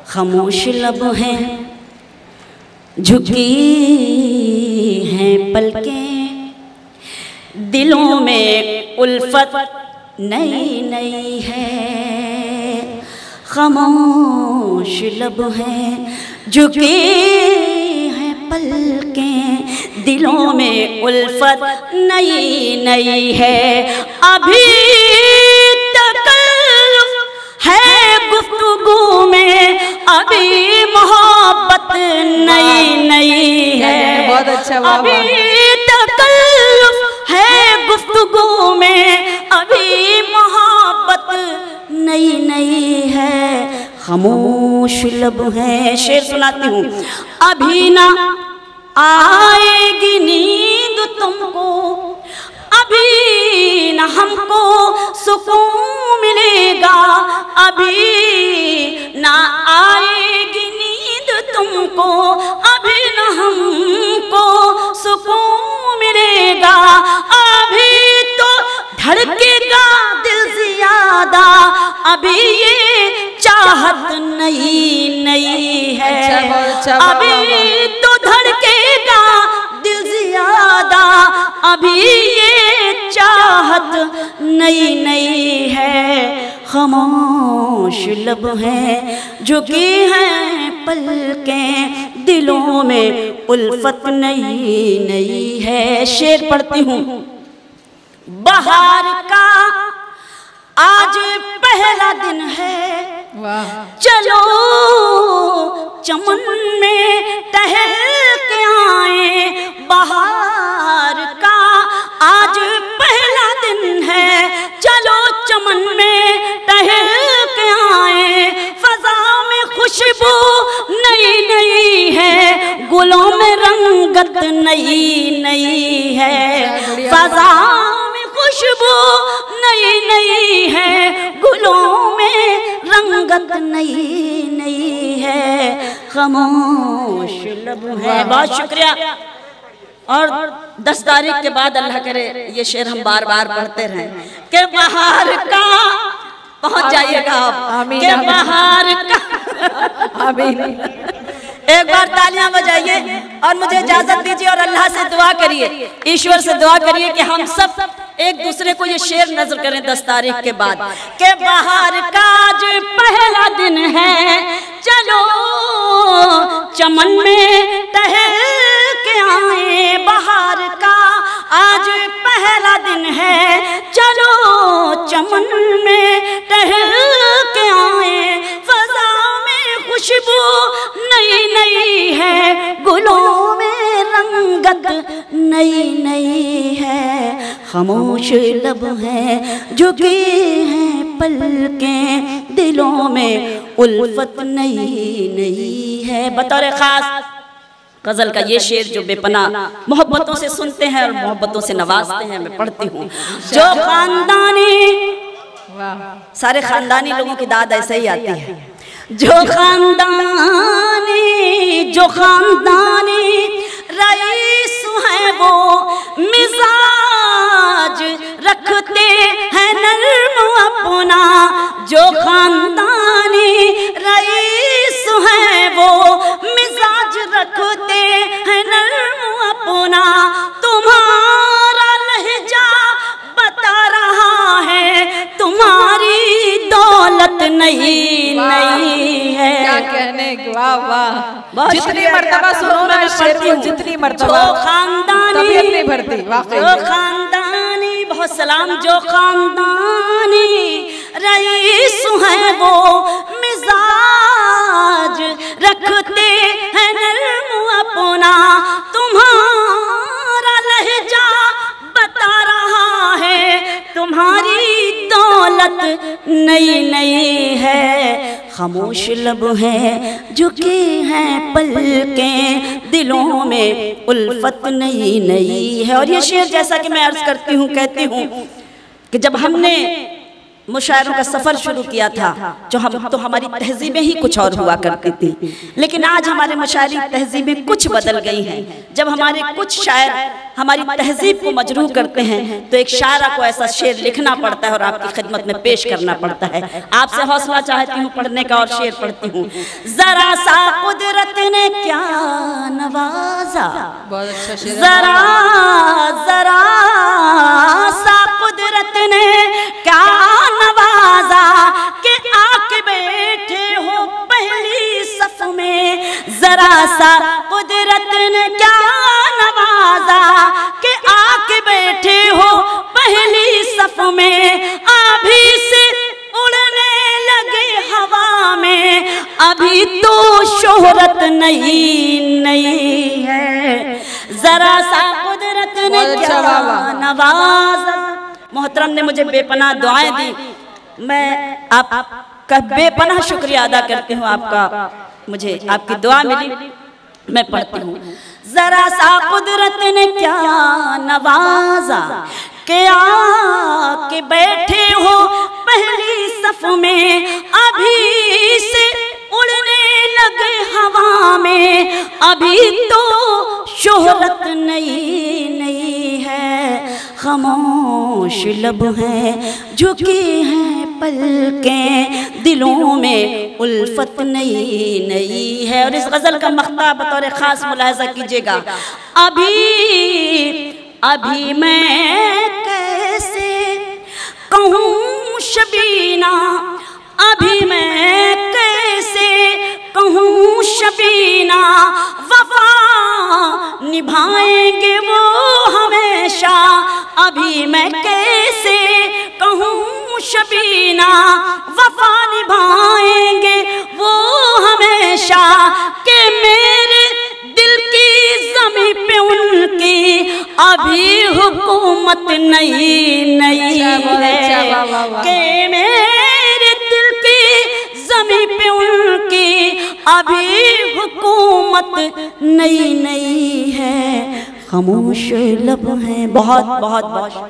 खामोश लब हैं, झुकी हैं पलकें, दिलों में उल्फत नई नई है। खामोश लब हैं, झुकी हैं पलकें, दिलों में उल्फत नई नई है। अभी है गुफ्तगू में, अभी मोहब्बत नई नई है। बहुत अच्छा। अभी तकल्लुफ है गुफ्तगू में, अभी मोहब्बत नई नई है। खामोश लब है। शेर सुनाती हूँ। अभी ना आएगी नींद तुमको, अभी न हमको सुकून मिलेगा, अभी ना आएगी नींद तुमको, अभी न हमको सुकून मिलेगा। अभी तो धड़केगा दिल ज़्यादा, अभी ये चाहत नई नई है। अभी तो धड़केगा दिल ज़्यादा, अभी ये चाहत नई नई है। खामोश लब हैं, झुकी हैं पलकें, दिलों में उल्फत नई नई है। शेर पढ़ती हूँ। बहार का आज पहला दिन है, चलो चमन में टहल के आए। बहार का आज पहला दिन है, चलो चमन में टहल के आए। फजा में खुशबू नई नई है, गुलों में रंगत नई नई है। फजा में खुशबू नई नई है, गुलों में रंगत नई नई है। खामोश लब है। बहुत शुक्रिया। और 10 तारीख के बाद अल्लाह करे ये शेर हम बार बार पढ़ते रहें कि बहार का, पहुंच जाइएगा आप कि बहार का। आमीन। एक बार तालियां बजाइए और मुझे इजाजत दीजिए और अल्लाह से दुआ करिए, ईश्वर से दुआ करिए कि हम सब एक दूसरे को ये शेर नजर करें 10 तारीख के बाद कि बहार का आज पहला दिन है, चलो चमन में टहल के आए। बहार का आज पहला दिन है, चलो चमन में टहल के आए। फजा में खुशबू नई नई है, गुलों में रंगत नई नई है। खामोश लब हैं, झुकी हैं पलकें, दिलों में उल्फत नई नई है। बतौर खास गजल का ये शेर जो बेपना मोहब्बतों से सुनते हैं और मोहब्बतों से नवाजते हैं, मैं पढ़ती हूँ। जो खानदानी, सारे खानदानी लोगों की दाद ऐसे ही आती है। जो खानदानी रईस है वो मिजाज रखते हैं नर्म अपना। जो खानदानी रईस है वो मिजाज रखते हैं नर्म अपना। तुम्हारा लहजा बता रहा है, तुम्हारी दौलत नहीं नहीं है। क्या कहने, वाह वाह। जितनी मर्तबा सुनो ना शेर को, जितनी मर्तबा तबीयत नहीं भरती। जो खानदानी, बहुत सलाम। जो खानदानी रईस है वो मिजाज रखते हैं नर्म अपना। तुम्हारा लहजा बता रहा है, तुम्हारी दौलत नई नई है। खामोश लब हैं, झुकी हैं पलकें, दिलों में उल्फत नई नई है। और ये शेर जैसा कि मैं अर्ज करती हूँ, कहती हूँ कि जब हमने मुशायरों का सफर शुरू किया था, जो हम तो हमारी तहजीबें ही कुछ और हुआ करती थी, लेकिन आज हमारे मुशायरी तहजीबें कुछ बदल गई हैं। जब हमारे कुछ शायर हमारी तहजीब को मजरूह करते हैं तो एक शायरा को ऐसा शेर लिखना पड़ता है और आपकी खिदमत में पेश करना पड़ता है। आपसे हौसला चाहती हूँ पढ़ने का और शेर पढ़ती हूँ। जरा सा कुदरत ने क्या नवाजा, बहुत अच्छा शेर, जरा जरा सा कुदरत ने क्या नवाजा कि आके बैठे हो पहली सफ में। जरा सा कुदरत ने क्या नवाजा कि आके बैठे हो पहली सफ में। अभी से उड़ने लगे हवा में, अभी तो शोहरत नहीं नहीं है। जरा सा कुदरत ने क्या नवाजा। मोहतरम ने मुझे बेपनाह दुआएं दी, मैं आपका बेपनाह शुक्रिया अदा करती हूँ। आपका मुझे आपकी दुआ मिली, मैं पढ़ती हूँ। जरा सा कुदरत ने क्या नवाजा क्या के बैठे हो पहली सफ में। अभी से उड़ने लगे हवा में, अभी तो शोहरत नहीं नहीं है। खामोश लब हैं झुकी हैं पलकें, दिलों में उल्फत नहीं नहीं है। और इस गजल का मख्ता बतौर खास मुलाहजा कीजिएगा। अभी मैं कैसे कहूँ शबीना, अभी मैं कैसे कहूँ शबीना, वफा निभाएंगे वो हमेशा। अभी मैं कैसे कहूँ शबीना, वफा निभाएंगे वो हमेशा। कि मेरे दिल की ज़मीं पे उनकी अभी हुकूमत नहीं नहीं है। कि मेरे दिल की ज़मीं पे उनकी अभी हुकूमत नहीं नहीं है। खामोश लब हैं। बहुत बहुत बहुत